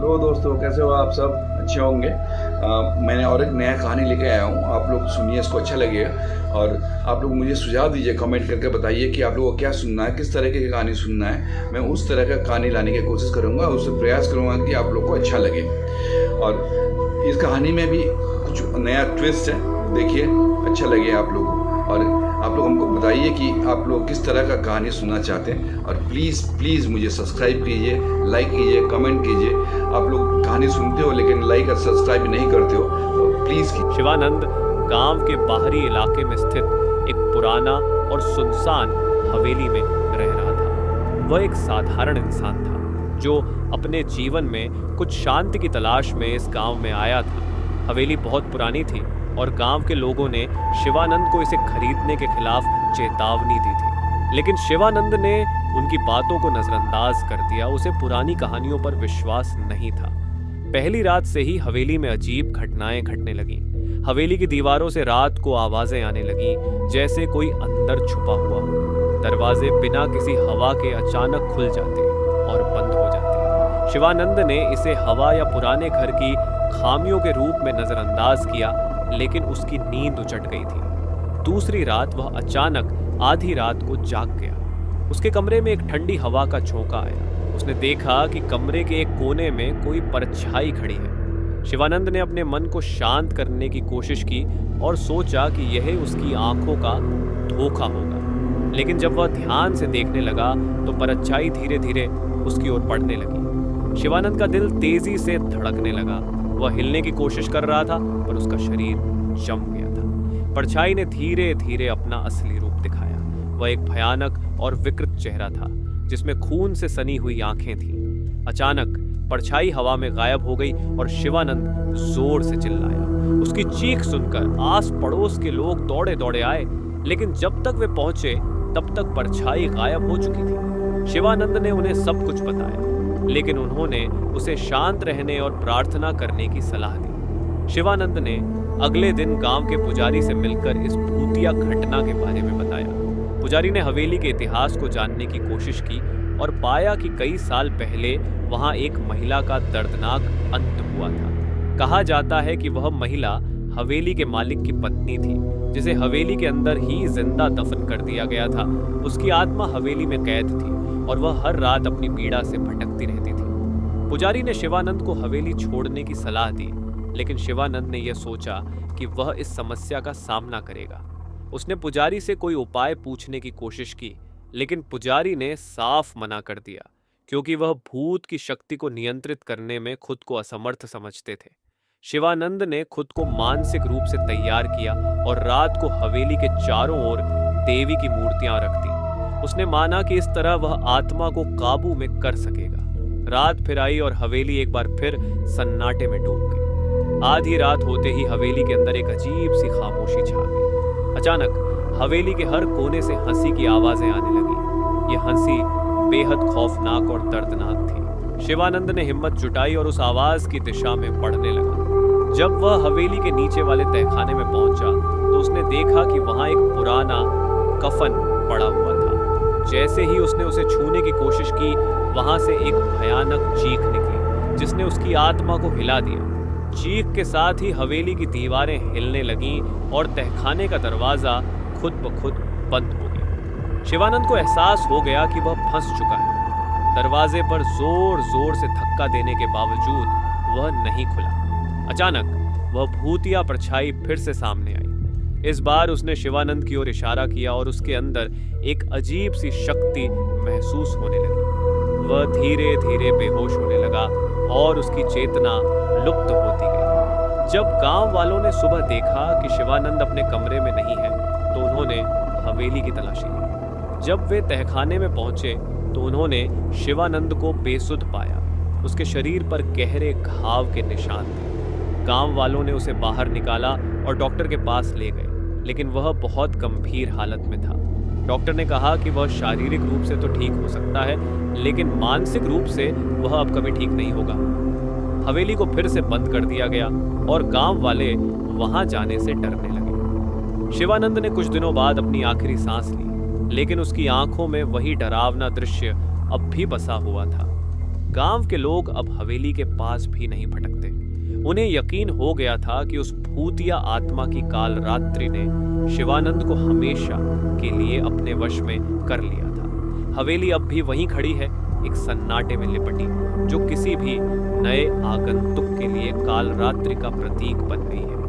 Hello दोस्तों, कैसे हो आप सब? अच्छे होंगे। मैंने और एक नया कहानी लेके आया हूँ, आप लोग सुनिए, इसको अच्छा लगेगा। और आप लोग मुझे सुझाव दीजिए, कमेंट करके बताइए कि आप लोगों को क्या सुनना है, किस तरह की कहानी सुनना है। मैं उस तरह का कहानी लाने की कोशिश करूँगा, उससे प्रयास करूँगा कि आप लोग को अच्छा लगे। और इस कहानी में भी कुछ नया ट्विस्ट है, देखिए अच्छा लगे आप लोगों को। और आप लोग हमको बताइए कि आप लोग किस तरह का कहानी सुनना चाहते हैं। और प्लीज़ मुझे सब्सक्राइब कीजिए, लाइक कीजिए, कमेंट कीजिए। आप लोग कहानी सुनते हो लेकिन लाइक और सब्सक्राइब नहीं करते हो, तो प्लीज़ कीजिए। शिवानंद गांव के बाहरी इलाके में स्थित एक पुराना और सुनसान हवेली में रह रहा था। वह एक साधारण इंसान था जो अपने जीवन में कुछ शांति की तलाश में इस गांव में आया था। हवेली बहुत पुरानी थी और गांव के लोगों ने शिवानंद को इसे खरीदने के खिलाफ चेतावनी दी थी, लेकिन शिवानंद ने उनकी बातों को नजरअंदाज कर दिया। उसे पुरानी कहानियों पर विश्वास नहीं था। पहली रात से ही हवेली में अजीब घटनाएं घटने लगीं। हवेली की दीवारों से रात को आवाजें आने लगीं, जैसे कोई अंदर छुपा हुआ हो। दरवाजे बिना किसी हवा के अचानक खुल जाते और बंद हो जाते। शिवानंद ने इसे हवा या पुराने घर की खामियों के रूप में नजरअंदाज किया, लेकिन उसकी नींद उचट गई थी। दूसरी रात वह अचानक आधी रात को जाग गया। उसके कमरे में एक ठंडी हवा का झोंका आया। उसने देखा कि कमरे के एक कोने में कोई परछाई खड़ी है। शिवानंद ने अपने मन को शांत करने की कोशिश की और सोचा कि यह उसकी आंखों का धोखा होगा, लेकिन जब वह ध्यान से देखने लगा तो परछाई धीरे धीरे उसकी ओर बढ़ने लगी। शिवानंद का दिल तेजी से धड़कने लगा। वह हिलने की कोशिश कर रहा था, पर उसका शरीर जम गया था। परछाई ने धीरे धीरे अपना असली रूप दिखाया। वह एक भयानक और विकृत चेहरा था, जिसमें खून से सनी हुई आंखें थीं। अचानक परछाई हवा में गायब हो गई और शिवानंद जोर से चिल्लाया। उसकी चीख सुनकर आस पड़ोस के लोग दौड़े दौड़े आए, लेकिन जब तक वे पहुंचे तब तक परछाई गायब हो चुकी थी। शिवानंद ने उन्हें सब कुछ बताया, लेकिन उन्होंने उसे शांत रहने और प्रार्थना करने की सलाह दी। शिवानंद ने अगले दिन गांव के पुजारी से मिलकर इस भूतिया घटना के बारे में बताया। पुजारी ने हवेली के इतिहास को जानने की कोशिश की और पाया कि कई साल पहले वहां एक महिला का दर्दनाक अंत हुआ था। कहा जाता है कि वह महिला हवेली के मालिक की पत्नी थी, जिसे हवेली के अंदर ही जिंदा दफन कर दिया गया था। उसकी आत्मा हवेली में कैद थी और वह हर रात अपनी पीड़ा से भटकती रहती थी। पुजारी ने शिवानंद को हवेली छोड़ने की सलाह दी, लेकिन शिवानंद ने यह सोचा कि वह इस समस्या का सामना करेगा। उसने पुजारी से कोई उपाय पूछने की कोशिश की, लेकिन पुजारी ने साफ मना कर दिया, क्योंकि वह भूत की शक्ति को नियंत्रित करने में खुद को असमर्थ समझते थे। शिवानंद ने खुद को मानसिक रूप से तैयार किया और रात को हवेली के चारों ओर देवी की मूर्तियां रख दी। उसने माना कि इस तरह वह आत्मा को काबू में कर सकेगा। रात फिर आई और हवेली एक बार फिर सन्नाटे में डूब गई। आधी रात होते ही हवेली के अंदर एक अजीब सी खामोशी छा गई। अचानक हवेली के हर कोने से हंसी की आवाजें आने लगी। ये हंसी बेहद खौफनाक और दर्दनाक थी। शिवानंद ने हिम्मत जुटाई और उस आवाज की दिशा में बढ़ने लगा। जब वह हवेली के नीचे वाले तहखाने में पहुंचा तो उसने देखा कि वहां एक पुराना कफन पड़ा हुआ था। जैसे ही उसने उसे छूने की कोशिश की, वहां से एक भयानक चीख निकली, जिसने उसकी आत्मा को हिला दिया। चीख के साथ ही हवेली की दीवारें हिलने लगीं और तहखाने का दरवाजा खुद ब खुद बंद हो गया। शिवानंद को एहसास हो गया कि वह फंस चुका है। दरवाजे पर जोर जोर से धक्का देने के बावजूद वह नहीं खुला। अचानक वह भूतिया परछाई फिर से सामने आई। इस बार उसने शिवानंद की ओर इशारा किया और उसके अंदर एक अजीब सी शक्ति महसूस होने लगी। वह धीरे धीरे बेहोश होने लगा और उसकी चेतना लुप्त होती गई। जब गांव वालों ने सुबह देखा कि शिवानंद अपने कमरे में नहीं है, तो उन्होंने हवेली की तलाशी ली। जब वे तहखाने में पहुंचे तो उन्होंने शिवानंद को बेसुध पाया। उसके शरीर पर गहरे घाव के निशान थे। गांव वालों ने उसे बाहर निकाला और डॉक्टर के पास ले गए, लेकिन वह बहुत गंभीर हालत में था। डॉक्टर ने कहा कि वह शारीरिक रूप से तो ठीक हो सकता है, लेकिन मानसिक रूप से वह अब कभी ठीक नहीं होगा। हवेली को फिर से बंद कर दिया गया और गांव वाले वहां जाने से डरने लगे। शिवानंद ने कुछ दिनों बाद अपनी आखिरी सांस ली, लेकिन उसकी आंखों में वही डरावना दृश्य अब भी बसा हुआ था। गांव के लोग अब हवेली के पास भी नहीं भटकते। उन्हें यकीन हो गया था कि उस भूतिया आत्मा की काल रात्रि ने शिवानंद को हमेशा के लिए अपने वश में कर लिया था। हवेली अब भी वहीं खड़ी है, एक सन्नाटे में लिपटी, जो किसी भी नए आगंतुक के लिए काल रात्रि का प्रतीक बन गई है।